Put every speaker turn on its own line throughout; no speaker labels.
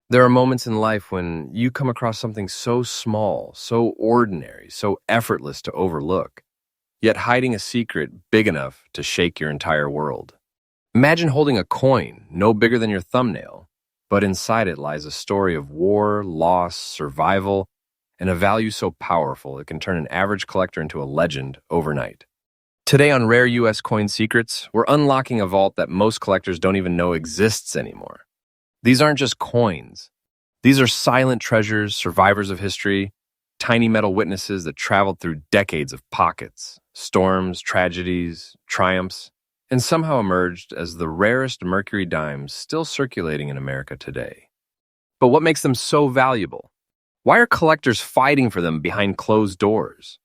There are moments in life when you come across something so small, so ordinary, so effortless to overlook, yet hiding a secret big enough to shake your entire world. Imagine holding a coin no bigger than your thumbnail, but inside it lies a story of war, loss, survival, and a value so powerful it can turn an average collector into a legend overnight. Today on Rare US Coin Secrets, we're unlocking a vault that most collectors don't even know exists anymore. These aren't just coins. These are silent treasures, survivors of history, tiny metal witnesses that traveled through decades of pockets, storms, tragedies, triumphs, and somehow emerged as the rarest Mercury dimes still circulating in America today. But what makes them so valuable? Why are collectors fighting for them behind closed doors?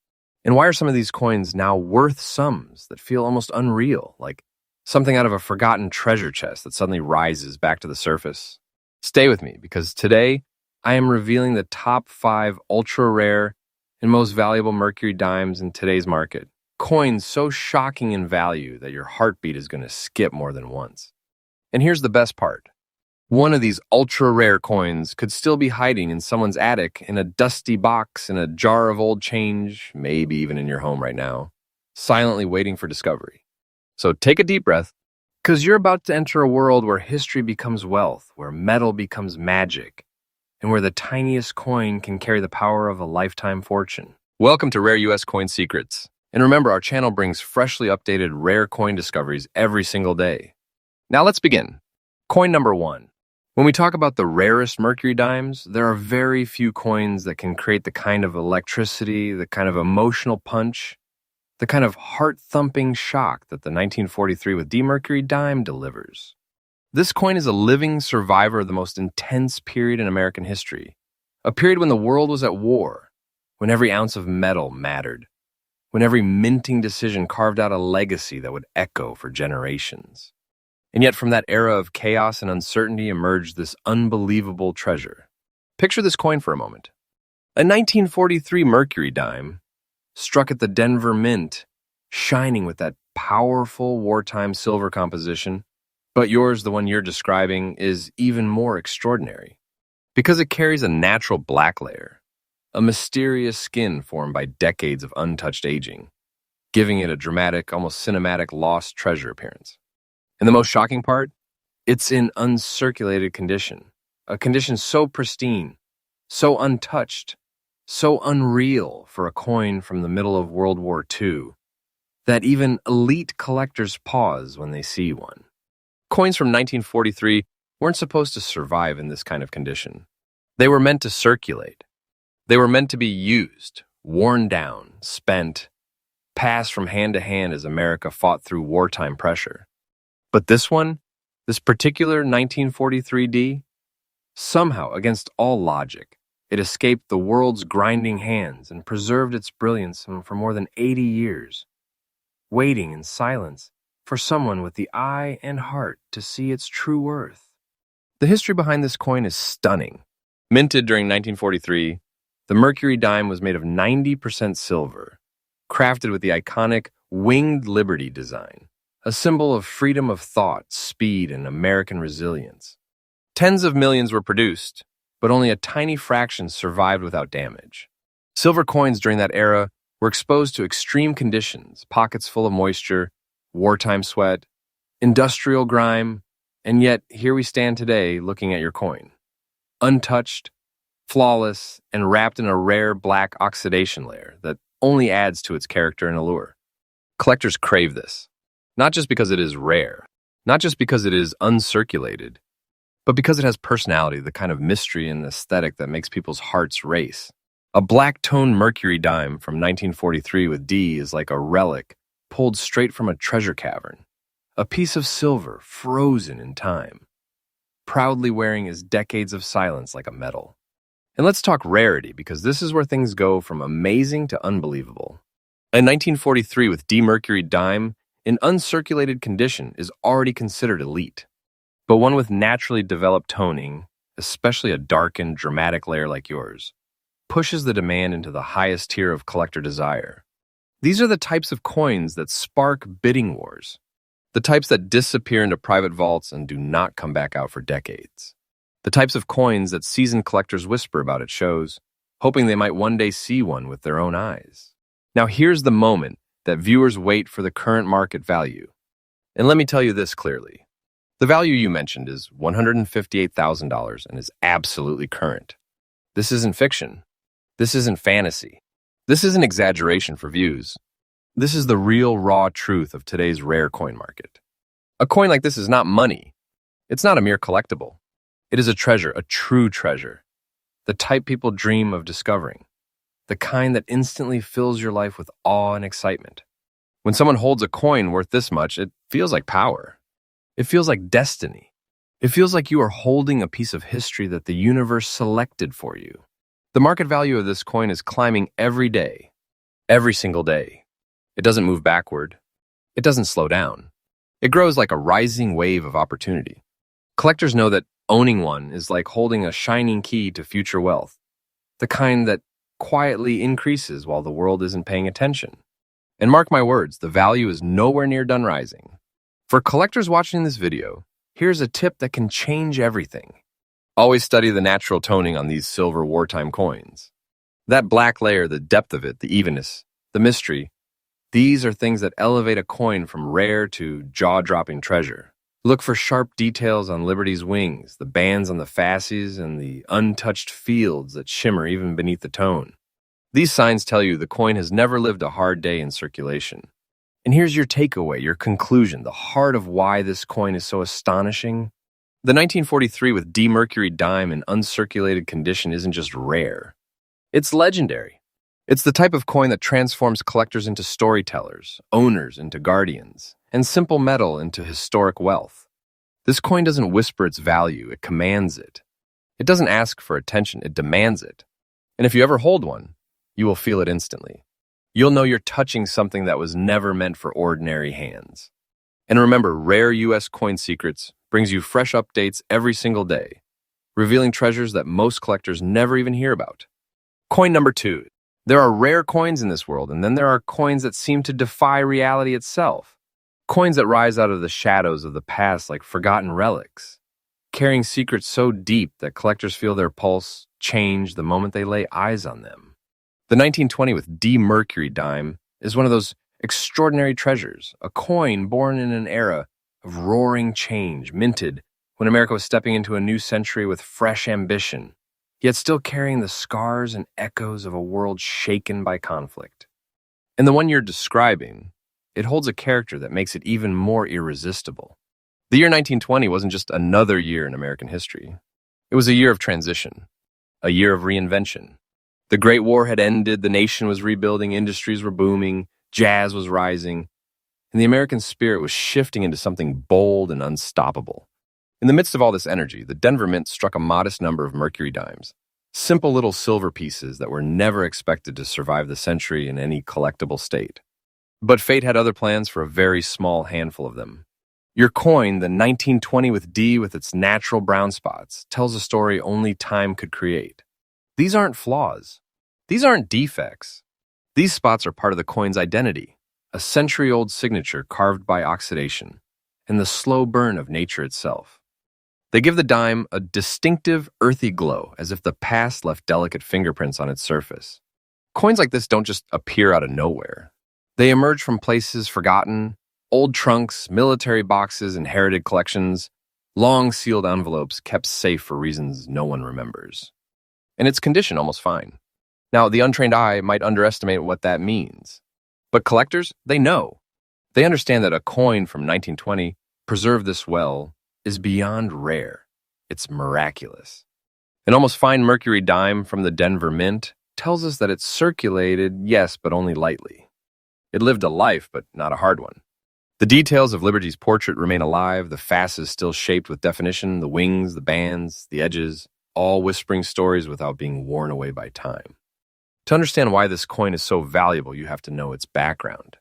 And why are some of these coins now worth sums that feel almost unreal, like something out of a forgotten treasure chest that suddenly rises back to the surface? Stay with me, because today I am revealing the top 5 ultra-rare and most valuable Mercury dimes in today's market. Coins so shocking in value that your heartbeat is going to skip more than once. And here's the best part. One of these ultra-rare coins could still be hiding in someone's attic, in a dusty box, in a jar of old change, maybe even in your home right now, silently waiting for discovery. So take a deep breath, because you're about to enter a world where history becomes wealth, where metal becomes magic, and where the tiniest coin can carry the power of a lifetime fortune. Welcome to Rare US Coin Secrets. And remember, our channel brings freshly updated rare coin discoveries every single day. Now let's begin. Coin number 1. When we talk about the rarest Mercury dimes, there are very few coins that can create the kind of electricity, the kind of emotional punch, the kind of heart-thumping shock that the 1943 with D Mercury dime delivers. This coin is a living survivor of the most intense period in American history, a period when the world was at war, when every ounce of metal mattered, when every minting decision carved out a legacy that would echo for generations. And yet from that era of chaos and uncertainty emerged this unbelievable treasure. Picture this coin for a moment. A 1943 Mercury dime, struck at the Denver Mint, shining with that powerful wartime silver composition, but yours, the one you're describing, is even more extraordinary, because it carries a natural black layer, a mysterious skin formed by decades of untouched aging, giving it a dramatic, almost cinematic lost treasure appearance. And the most shocking part? It's in uncirculated condition, a condition so pristine, so untouched, so unreal for a coin from the middle of World War II, that even elite collectors pause when they see one. Coins from 1943 weren't supposed to survive in this kind of condition. They were meant to circulate. They were meant to be used, worn down, spent, passed from hand to hand as America fought through wartime pressure. But this one, this particular 1943D, somehow, against all logic, it escaped the world's grinding hands and preserved its brilliance for more than 80 years, waiting in silence for someone with the eye and heart to see its true worth. The history behind this coin is stunning. Minted during 1943, the Mercury dime was made of 90% silver, crafted with the iconic winged liberty design, a symbol of freedom of thought, speed, and American resilience. Tens of millions were produced, but only a tiny fraction survived without damage. Silver coins during that era were exposed to extreme conditions, pockets full of moisture, wartime sweat, industrial grime, and yet here we stand today looking at your coin. Untouched, flawless, and wrapped in a rare black oxidation layer that only adds to its character and allure. Collectors crave this. Not just because it is rare, not just because it is uncirculated, but because it has personality, the kind of mystery and aesthetic that makes people's hearts race. A black-toned Mercury dime from 1943 with D is like a relic pulled straight from a treasure cavern, a piece of silver frozen in time, proudly wearing his decades of silence like a medal. And let's talk rarity, because this is where things go from amazing to unbelievable. A 1943 with D Mercury dime in uncirculated condition is already considered elite. But one with naturally developed toning, especially a darkened, dramatic layer like yours, pushes the demand into the highest tier of collector desire. These are the types of coins that spark bidding wars, the types that disappear into private vaults and do not come back out for decades. The types of coins that seasoned collectors whisper about at shows, hoping they might one day see one with their own eyes. Now here's the moment that viewers wait for the current market value. And let me tell you this clearly. The value you mentioned is $158,000 and is absolutely current. This isn't fiction. This isn't fantasy. This isn't exaggeration for views. This is the real raw truth of today's rare coin market. A coin like this is not money. It's not a mere collectible. It is a treasure, a true treasure. The type people dream of discovering. The kind that instantly fills your life with awe and excitement. When someone holds a coin worth this much, it feels like power. It feels like destiny. It feels like you are holding a piece of history that the universe selected for you. The market value of this coin is climbing every day, every single day. It doesn't move backward. It doesn't slow down. It grows like a rising wave of opportunity. Collectors know that owning one is like holding a shining key to future wealth, the kind that quietly increases while the world isn't paying attention. And mark my words, the value is nowhere near done rising. For collectors watching this video, here's a tip that can change everything. Always study the natural toning on these silver wartime coins. That black layer, the depth of it, the evenness, the mystery, these are things that elevate a coin from rare to jaw-dropping treasure. Look for sharp details on Liberty's wings, the bands on the fasces, and the untouched fields that shimmer even beneath the tone. These signs tell you the coin has never lived a hard day in circulation. And here's your takeaway, your conclusion, the heart of why this coin is so astonishing. The 1943 with D Mercury dime in uncirculated condition isn't just rare. It's legendary. It's the type of coin that transforms collectors into storytellers, owners into guardians, and simple metal into historic wealth. This coin doesn't whisper its value, it commands it. It doesn't ask for attention, it demands it. And if you ever hold one, you will feel it instantly. You'll know you're touching something that was never meant for ordinary hands. And remember, Rare U.S. Coin Secrets brings you fresh updates every single day, revealing treasures that most collectors never even hear about. Coin number 2. There are rare coins in this world, and then there are coins that seem to defy reality itself. Coins that rise out of the shadows of the past like forgotten relics, carrying secrets so deep that collectors feel their pulse change the moment they lay eyes on them. The 1920 with D Mercury dime is one of those extraordinary treasures, a coin born in an era of roaring change, minted when America was stepping into a new century with fresh ambition, yet still carrying the scars and echoes of a world shaken by conflict. And the one you're describing, it holds a character that makes it even more irresistible. The year 1920 wasn't just another year in American history. It was a year of transition, a year of reinvention. The Great War had ended, the nation was rebuilding, industries were booming, jazz was rising, and the American spirit was shifting into something bold and unstoppable. In the midst of all this energy, the Denver Mint struck a modest number of Mercury dimes, simple little silver pieces that were never expected to survive the century in any collectible state. But fate had other plans for a very small handful of them. Your coin, the 1920 with D with its natural brown spots, tells a story only time could create. These aren't flaws. These aren't defects. These spots are part of the coin's identity, a century-old signature carved by oxidation and the slow burn of nature itself. They give the dime a distinctive, earthy glow, as if the past left delicate fingerprints on its surface. Coins like this don't just appear out of nowhere. They emerge from places forgotten, old trunks, military boxes, inherited collections, long sealed envelopes kept safe for reasons no one remembers. And its condition almost fine. Now, the untrained eye might underestimate what that means. But collectors, they know. They understand that a coin from 1920, preserved this well, is beyond rare. It's miraculous. An almost fine Mercury dime from the Denver Mint tells us that it circulated, yes, but only lightly. It lived a life, but not a hard one. The details of Liberty's portrait remain alive, the fasces still shaped with definition, the wings, the bands, the edges, all whispering stories without being worn away by time. To understand why this coin is so valuable, you have to know its background.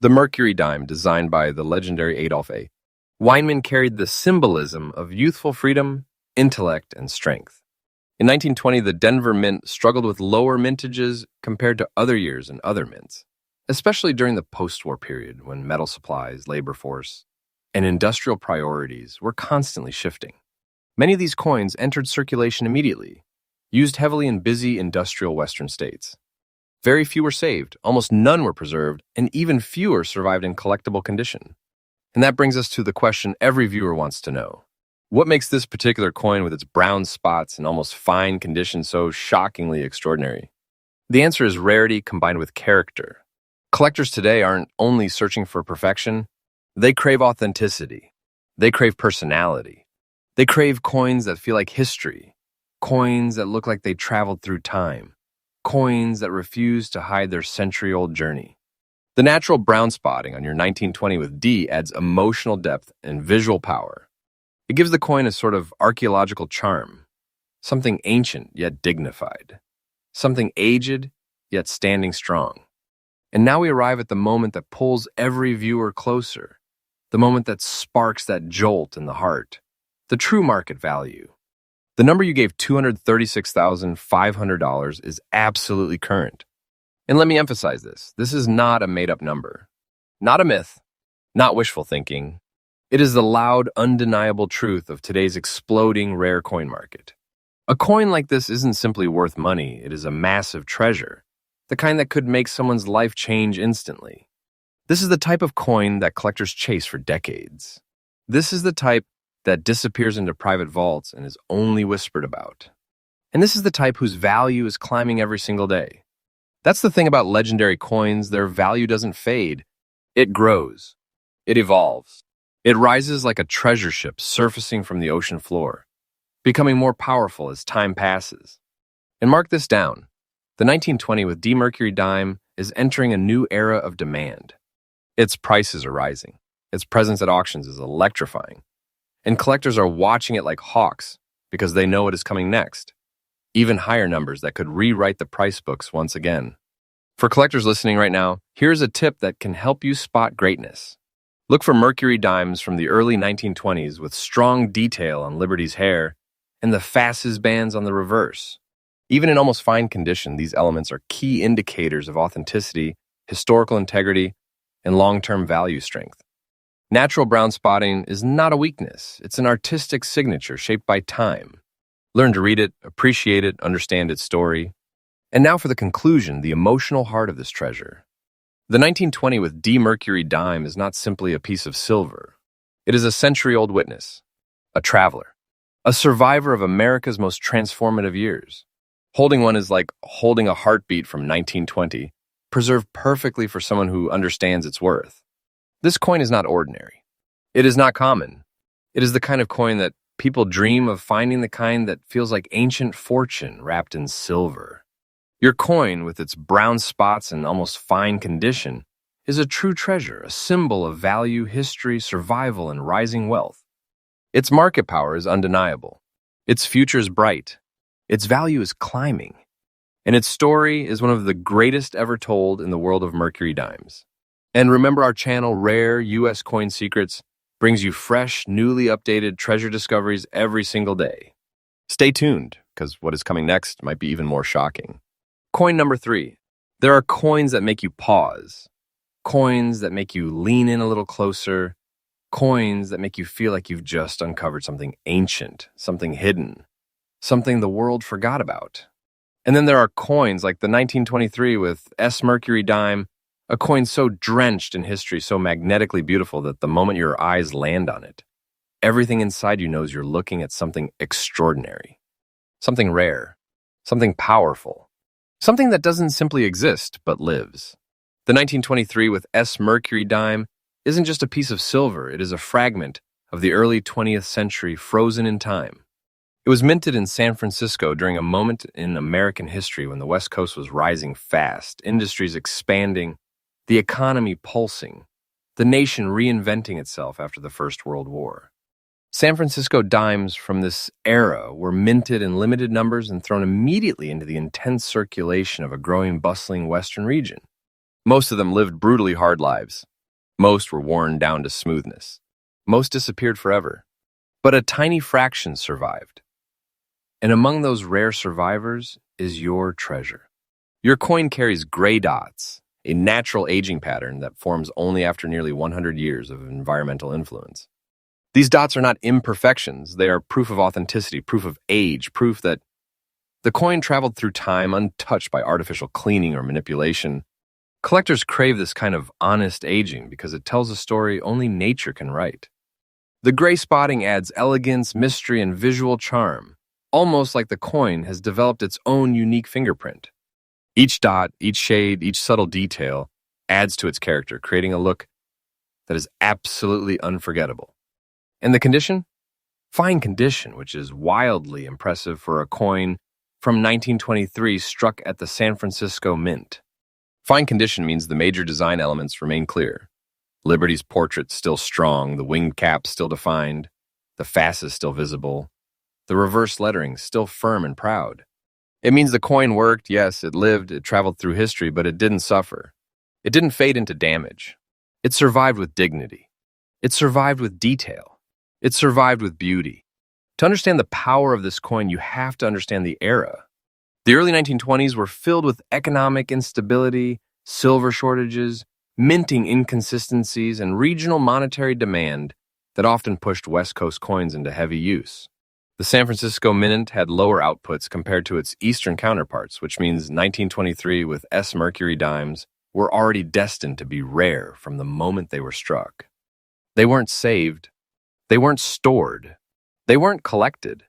The Mercury dime, designed by the legendary Adolf A. Weinman, carried the symbolism of youthful freedom, intellect, and strength. In 1920, the Denver Mint struggled with lower mintages compared to other years and other mints, especially during the post-war period when metal supplies, labor force, and industrial priorities were constantly shifting. Many of these coins entered circulation immediately, used heavily in busy industrial Western states. Very few were saved, almost none were preserved, and even fewer survived in collectible condition. And that brings us to the question every viewer wants to know. What makes this particular coin with its brown spots and almost fine condition so shockingly extraordinary? The answer is rarity combined with character. Collectors today aren't only searching for perfection, they crave authenticity. They crave personality. They crave coins that feel like history, coins that look like they traveled through time, coins that refuse to hide their century-old journey. The natural brown spotting on your 1920 with D adds emotional depth and visual power. It gives the coin a sort of archaeological charm, something ancient yet dignified, something aged yet standing strong. And now we arrive at the moment that pulls every viewer closer, the moment that sparks that jolt in the heart, the true market value. The number you gave $236,500 is absolutely current. And let me emphasize this. This is not a made-up number, not a myth, not wishful thinking. It is the loud, undeniable truth of today's exploding rare coin market. A coin like this isn't simply worth money, it is a massive treasure, the kind that could make someone's life change instantly. This is the type of coin that collectors chase for decades. This is the type that disappears into private vaults and is only whispered about. And this is the type whose value is climbing every single day. That's the thing about legendary coins, their value doesn't fade. It grows. It evolves. It rises like a treasure ship surfacing from the ocean floor, becoming more powerful as time passes. And mark this down. The 1920 with D Mercury dime is entering a new era of demand. Its prices are rising. Its presence at auctions is electrifying. And collectors are watching it like hawks because they know it is coming next. Even higher numbers that could rewrite the price books once again. For collectors listening right now, here's a tip that can help you spot greatness. Look for Mercury dimes from the early 1920s with strong detail on Liberty's hair and the fasces bands on the reverse. Even in almost fine condition, these elements are key indicators of authenticity, historical integrity, and long-term value strength. Natural brown spotting is not a weakness. It's an artistic signature shaped by time. Learn to read it, appreciate it, understand its story. And now for the conclusion, the emotional heart of this treasure. The 1920 with D Mercury dime is not simply a piece of silver. It is a century-old witness, a traveler, a survivor of America's most transformative years. Holding one is like holding a heartbeat from 1920, preserved perfectly for someone who understands its worth. This coin is not ordinary. It is not common. It is the kind of coin that people dream of finding, the kind that feels like ancient fortune wrapped in silver. Your coin, with its brown spots and almost fine condition, is a true treasure, a symbol of value, history, survival, and rising wealth. Its market power is undeniable. Its future is bright. Its value is climbing. And its story is one of the greatest ever told in the world of Mercury dimes. And remember, our channel, Rare U.S. Coin Secrets, brings you fresh, newly updated treasure discoveries every single day. Stay tuned, because what is coming next might be even more shocking. Coin number 3. There are coins that make you pause. Coins that make you lean in a little closer. Coins that make you feel like you've just uncovered something ancient, something hidden, something the world forgot about. And then there are coins like the 1923 with S Mercury dime, a coin so drenched in history, so magnetically beautiful that the moment your eyes land on it, everything inside you knows you're looking at something extraordinary, something rare, something powerful, something that doesn't simply exist but lives. The 1923 with S Mercury dime isn't just a piece of silver, it is a fragment of the early 20th century frozen in time. It was minted in San Francisco during a moment in American history when the West Coast was rising fast, industries expanding, the economy pulsing, the nation reinventing itself after the First World War. San Francisco dimes from this era were minted in limited numbers and thrown immediately into the intense circulation of a growing, bustling Western region. Most of them lived brutally hard lives. Most were worn down to smoothness. Most disappeared forever. But a tiny fraction survived. And among those rare survivors is your treasure. Your coin carries gray dots, a natural aging pattern that forms only after nearly 100 years of environmental influence. These dots are not imperfections. They are proof of authenticity, proof of age, proof that the coin traveled through time untouched by artificial cleaning or manipulation. Collectors crave this kind of honest aging because it tells a story only nature can write. The gray spotting adds elegance, mystery, and visual charm, almost like the coin has developed its own unique fingerprint. Each dot, each shade, each subtle detail adds to its character, creating a look that is absolutely unforgettable. And the condition? Fine condition, which is wildly impressive for a coin from 1923 struck at the San Francisco Mint. Fine condition means the major design elements remain clear. Liberty's portrait still strong, the winged cap still defined, the fasces still visible, the reverse lettering still firm and proud. It means the coin worked, yes, it lived, it traveled through history, but it didn't suffer. It didn't fade into damage. It survived with dignity. It survived with detail. It survived with beauty. To understand the power of this coin, you have to understand the era. The early 1920s were filled with economic instability, silver shortages, minting inconsistencies, and regional monetary demand that often pushed West Coast coins into heavy use. The San Francisco Mint had lower outputs compared to its eastern counterparts, which means 1923 with S Mercury dimes were already destined to be rare from the moment they were struck. They weren't saved. They weren't stored. They weren't collected.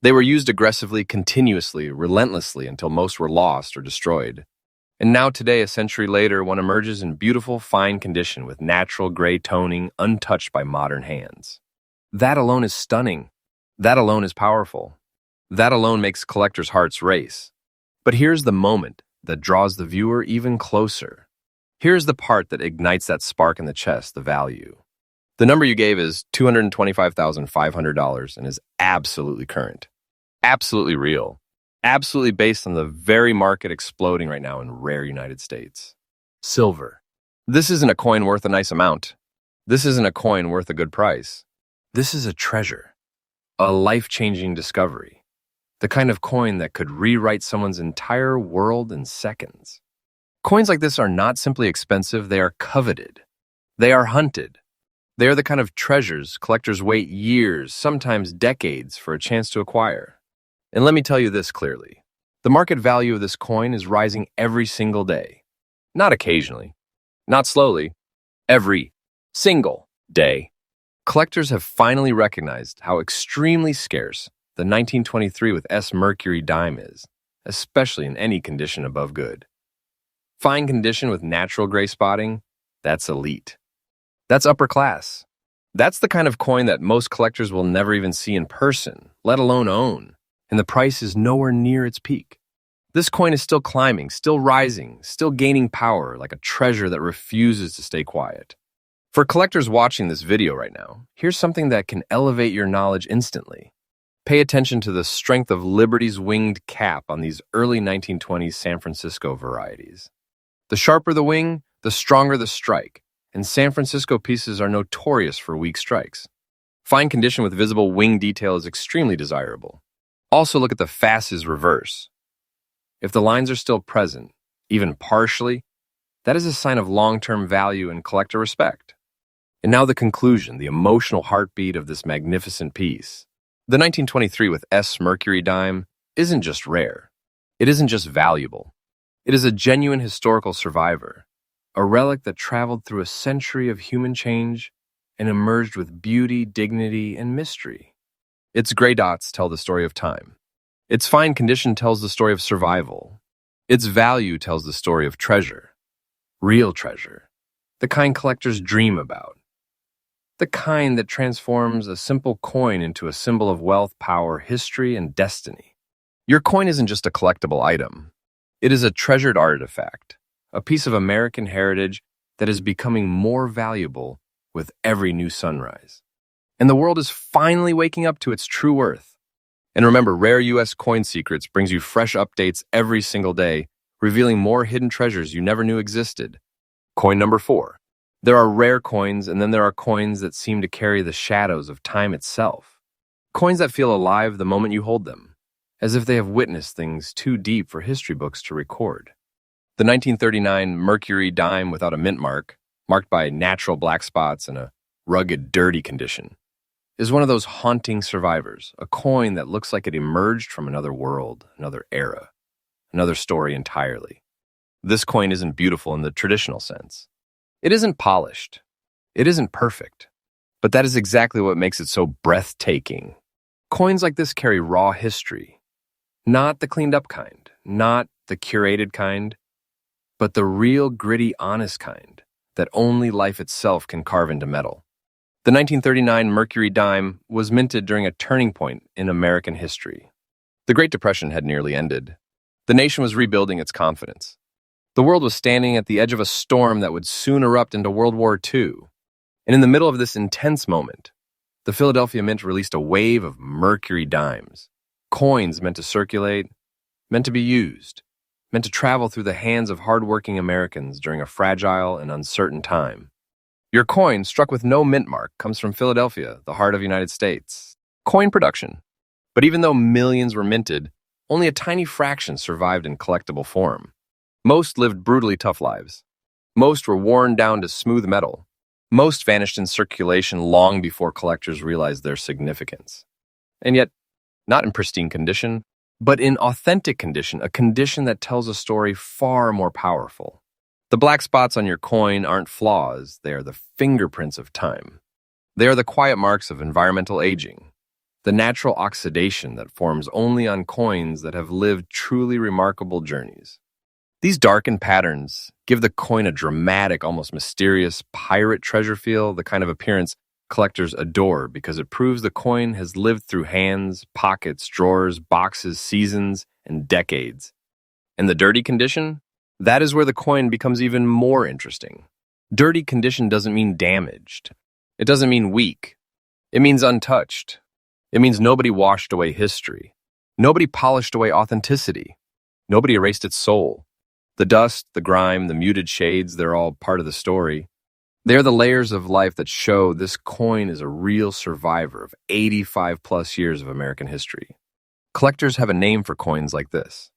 They were used aggressively, continuously, relentlessly until most were lost or destroyed. And now today, a century later, one emerges in beautiful, fine condition with natural gray toning untouched by modern hands. That alone is stunning. That alone is powerful. That alone makes collectors' hearts race. But here's the moment that draws the viewer even closer. Here's the part that ignites that spark in the chest, the value. The number you gave is $225,500 and is absolutely current, absolutely real, absolutely based on the very market exploding right now in rare United States. Silver. This isn't a coin worth a nice amount. This isn't a coin worth a good price. This is a treasure, a life-changing discovery, the kind of coin that could rewrite someone's entire world in seconds. Coins like this are not simply expensive, they are coveted. They are hunted. They are the kind of treasures collectors wait years, sometimes decades, for a chance to acquire. And let me tell you this clearly. The market value of this coin is rising every single day. Not occasionally. Not slowly. Every single day. Collectors have finally recognized how extremely scarce the 1923 with S Mercury dime is, especially in any condition above good. Fine condition with natural gray spotting, that's elite. That's upper class. That's the kind of coin that most collectors will never even see in person, let alone own, and the price is nowhere near its peak. This coin is still climbing, still rising, still gaining power like a treasure that refuses to stay quiet. For collectors watching this video right now, here's something that can elevate your knowledge instantly. Pay attention to the strength of Liberty's winged cap on these early 1920s San Francisco varieties. The sharper the wing, the stronger the strike. And San Francisco pieces are notorious for weak strikes. Fine condition with visible wing detail is extremely desirable. Also look at the fasces reverse. If the lines are still present, even partially, that is a sign of long-term value and collector respect. And now the conclusion, the emotional heartbeat of this magnificent piece. The 1923 with S Mercury dime isn't just rare. It isn't just valuable. It is a genuine historical survivor. A relic that traveled through a century of human change and emerged with beauty, dignity, and mystery. Its gray dots tell the story of time. Its fine condition tells the story of survival. Its value tells the story of treasure. Real treasure. The kind collectors dream about. The kind that transforms a simple coin into a symbol of wealth, power, history, and destiny. Your coin isn't just a collectible item. It is a treasured artifact. A piece of American heritage that is becoming more valuable with every new sunrise. And the world is finally waking up to its true worth. And remember, Rare U.S. Coin Secrets brings you fresh updates every single day, revealing more hidden treasures you never knew existed. Coin number 4. There are rare coins, and then there are coins that seem to carry the shadows of time itself. Coins that feel alive the moment you hold them, as if they have witnessed things too deep for history books to record. The 1939 Mercury dime without a mint mark, marked by natural black spots and a rugged, dirty condition. is one of those haunting survivors, a coin that looks like it emerged from another world, another era, another story entirely. This coin isn't beautiful in the traditional sense. It isn't polished. It isn't perfect. But that is exactly what makes it so breathtaking. Coins like this carry raw history. Not the cleaned up kind, not the curated kind, but the real gritty, honest kind that only life itself can carve into metal. The 1939 Mercury dime was minted during a turning point in American history. The Great Depression had nearly ended. The nation was rebuilding its confidence. The world was standing at the edge of a storm that would soon erupt into World War II. And in the middle of this intense moment, the Philadelphia Mint released a wave of Mercury dimes, coins meant to circulate, meant to be used, meant to travel through the hands of hardworking Americans during a fragile and uncertain time. Your coin, struck with no mint mark, comes from Philadelphia, the heart of the United States. Coin production. But even though millions were minted, only a tiny fraction survived in collectible form. Most lived brutally tough lives. Most were worn down to smooth metal. Most vanished in circulation long before collectors realized their significance. And yet, not in pristine condition, but in authentic condition, a condition that tells a story far more powerful. The black spots on your coin aren't flaws, they are the fingerprints of time. They are the quiet marks of environmental aging, the natural oxidation that forms only on coins that have lived truly remarkable journeys. These darkened patterns give the coin a dramatic, almost mysterious pirate treasure feel, the kind of appearance collectors adore because it proves the coin has lived through hands, pockets, drawers, boxes, seasons, and decades. And the dirty condition? That is where the coin becomes even more interesting. Dirty condition doesn't mean damaged. It doesn't mean weak. It means untouched. It means nobody washed away history. Nobody polished away authenticity. Nobody erased its soul. The dust, the grime, the muted shades, they're all part of the story. They're the layers of life that show this coin is a real survivor of 85 plus years of American history. Collectors have a name for coins like this: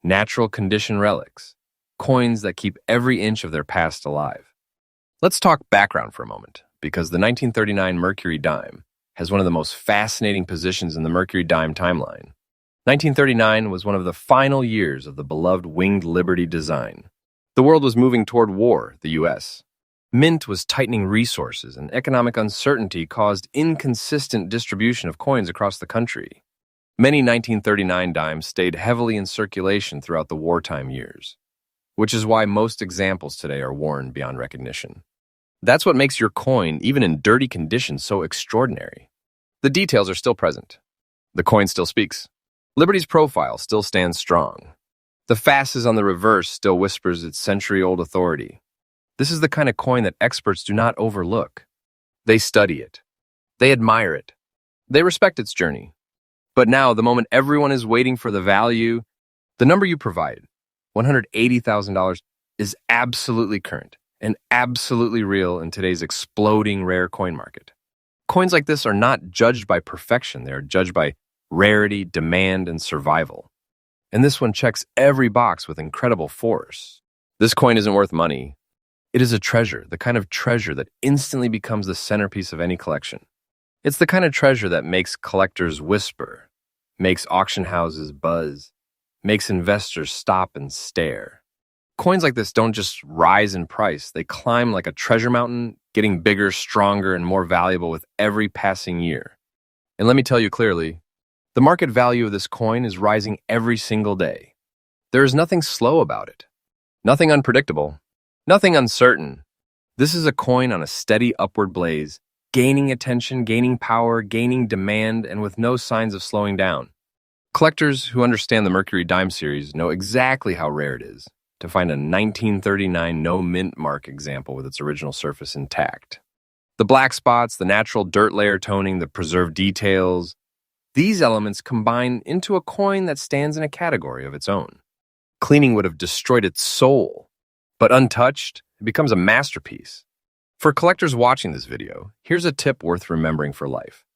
natural condition relics. Coins that keep every inch of their past alive. Let's talk background for a moment, because the 1939 Mercury dime has one of the most fascinating positions in the Mercury dime timeline. 1939 was one of the final years of the beloved Winged Liberty design. The world was moving toward war, the U.S. Mint was tightening resources, and economic uncertainty caused inconsistent distribution of coins across the country. Many 1939 dimes stayed heavily in circulation throughout the wartime years, which is why most examples today are worn beyond recognition. That's what makes your coin, even in dirty condition, so extraordinary. The details are still present. The coin still speaks. Liberty's profile still stands strong. The fasces on the reverse still whispers its century-old authority. This is the kind of coin that experts do not overlook. They study it. They admire it. They respect its journey. But now, the moment everyone is waiting for the value, the number you provide, $180,000, is absolutely current and absolutely real in today's exploding rare coin market. Coins like this are not judged by perfection. They are judged by rarity, demand, and survival. And this one checks every box with incredible force. This coin isn't worth money. It is a treasure, the kind of treasure that instantly becomes the centerpiece of any collection. It's the kind of treasure that makes collectors whisper, makes auction houses buzz, makes investors stop and stare. Coins like this don't just rise in price. They climb like a treasure mountain, getting bigger, stronger, and more valuable with every passing year. And let me tell you clearly, the market value of this coin is rising every single day. There is nothing slow about it, nothing unpredictable, nothing uncertain. This is a coin on a steady upward blaze, gaining attention, gaining power, gaining demand, and with no signs of slowing down. Collectors who understand the Mercury dime series know exactly how rare it is to find a 1939 no mint mark example with its original surface intact. The black spots, the natural dirt layer toning, the preserved details, these elements combine into a coin that stands in a category of its own. Cleaning would have destroyed its soul, but untouched, it becomes a masterpiece. For collectors watching this video, here's a tip worth remembering for life.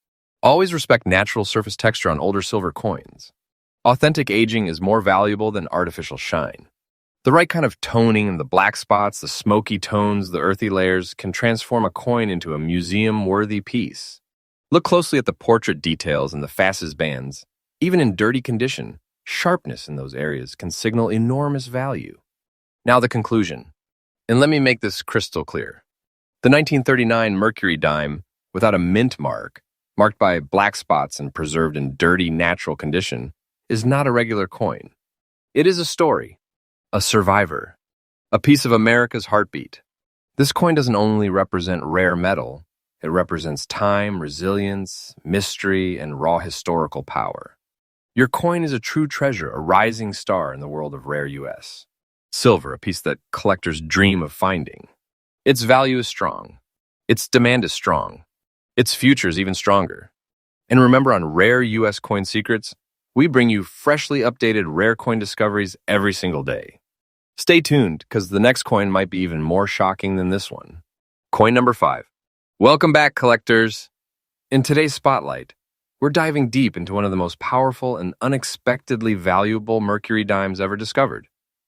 Always respect natural surface texture on older silver coins. Authentic aging is more valuable than artificial shine. The right kind of toning and the black spots, the smoky tones, the earthy layers can transform a coin into a museum-worthy piece. Look closely at the portrait details and the facets bands. Even in dirty condition, sharpness in those areas can signal enormous value. Now the conclusion. And let me make this crystal clear. The 1939 Mercury dime, without a mint mark, marked by black spots and preserved in dirty, natural condition, is not a regular coin. It is a story, a survivor, a piece of America's heartbeat. This coin doesn't only represent rare metal, it represents time, resilience, mystery, and raw historical power. Your coin is a true treasure, a rising star in the world of rare U.S. Silver, a piece that collectors dream of finding. Its value is strong. Its demand is strong. Its future is even stronger. And remember, on Rare U.S. Coin Secrets, we bring you freshly updated rare coin discoveries every single day. Stay tuned, because the next coin might be even more shocking than this one. Coin number 5. Welcome back, collectors. In today's spotlight, we're diving deep into one of the most powerful and unexpectedly valuable Mercury dimes ever discovered,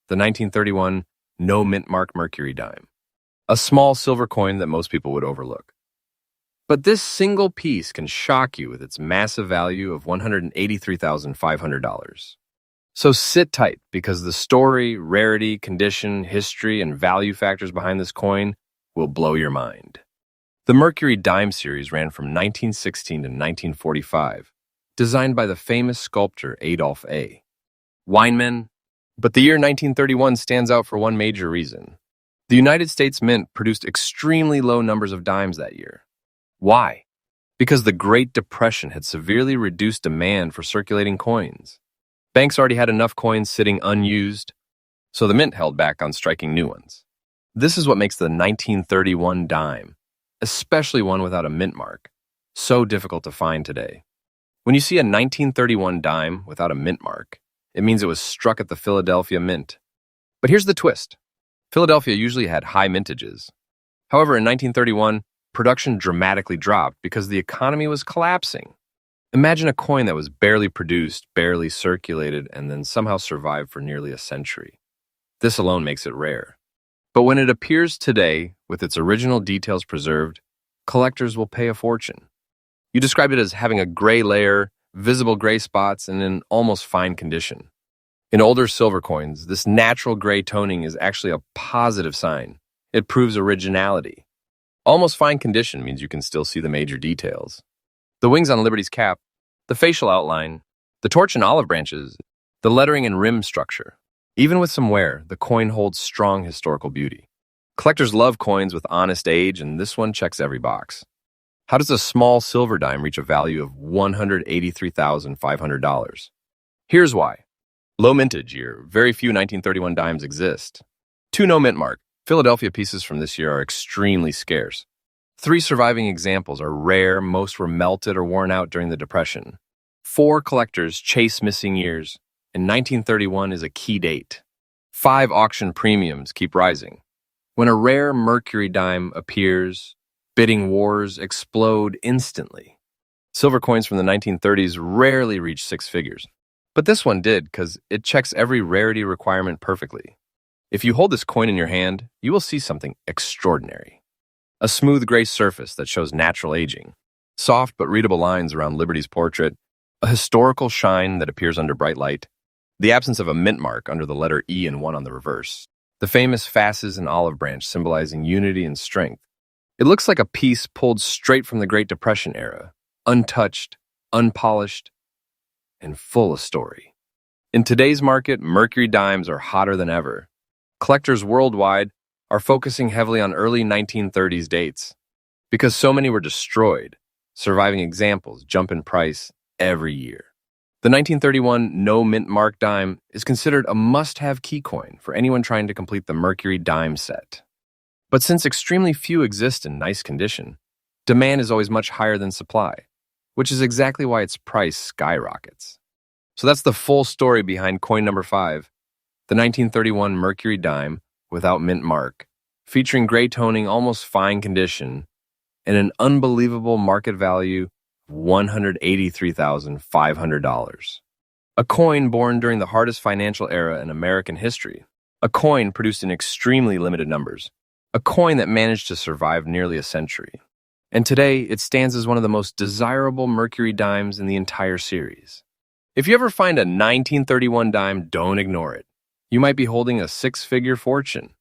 the 1931 no mint mark Mercury dime. A small silver coin that most people would overlook. But this single piece can shock you with its massive value of $183,500. So sit tight, because the story, rarity, condition, history, and value factors behind this coin will blow your mind. The Mercury dime series ran from 1916 to 1945, designed by the famous sculptor Adolph A. Weinman. But the year 1931 stands out for one major reason. The United States Mint produced extremely low numbers of dimes that year. Why? Because the Great Depression had severely reduced demand for circulating coins. Banks already had enough coins sitting unused, so the mint held back on striking new ones. This is what makes the 1931 dime, especially one without a mint mark, so difficult to find today. When you see a 1931 dime without a mint mark, it means it was struck at the Philadelphia Mint. But here's the twist. Philadelphia usually had high mintages. However, in 1931, production dramatically dropped because the economy was collapsing. Imagine a coin that was barely produced, barely circulated, and then somehow survived for nearly a century. This alone makes it rare. But when it appears today, with its original details preserved, collectors will pay a fortune. You described it as having a gray layer, visible gray spots, and in almost fine condition. In older silver coins, this natural gray toning is actually a positive sign. It proves originality. Almost fine condition means you can still see the major details. The wings on Liberty's cap, the facial outline, the torch and olive branches, the lettering and rim structure. Even with some wear, the coin holds strong historical beauty. Collectors love coins with honest age, and this one checks every box. How does a small silver dime reach a value of $183,500? Here's why. Low mintage year. Very few 1931 dimes exist. 2 no mint mark. Philadelphia pieces from this year are extremely scarce. 3 surviving examples are rare, most were melted or worn out during the Depression. 4 collectors chase missing years, and 1931 is a key date. 5 auction premiums keep rising. When a rare Mercury dime appears, bidding wars explode instantly. Silver coins from the 1930s rarely reach 6 figures. But this one did, because it checks every rarity requirement perfectly. If you hold this coin in your hand, you will see something extraordinary. A smooth gray surface that shows natural aging, soft but readable lines around Liberty's portrait, a historical shine that appears under bright light, the absence of a mint mark under the letter E and 1 on the reverse, the famous fasces and olive branch symbolizing unity and strength. It looks like a piece pulled straight from the Great Depression era, untouched, unpolished, and full of story. In today's market, Mercury dimes are hotter than ever. Collectors worldwide are focusing heavily on early 1930s dates because so many were destroyed. Surviving examples jump in price every year. The 1931 no mint mark dime is considered a must-have key coin for anyone trying to complete the Mercury dime set. But since extremely few exist in nice condition, demand is always much higher than supply, which is exactly why its price skyrockets. So that's the full story behind coin number 5, the 1931 Mercury dime without mint mark, featuring gray toning, almost fine condition, and an unbelievable market value of $183,500. A coin born during the hardest financial era in American history. A coin produced in extremely limited numbers. A coin that managed to survive nearly a century. And today, it stands as one of the most desirable Mercury dimes in the entire series. If you ever find a 1931 dime, don't ignore it. You might be holding a six-figure fortune.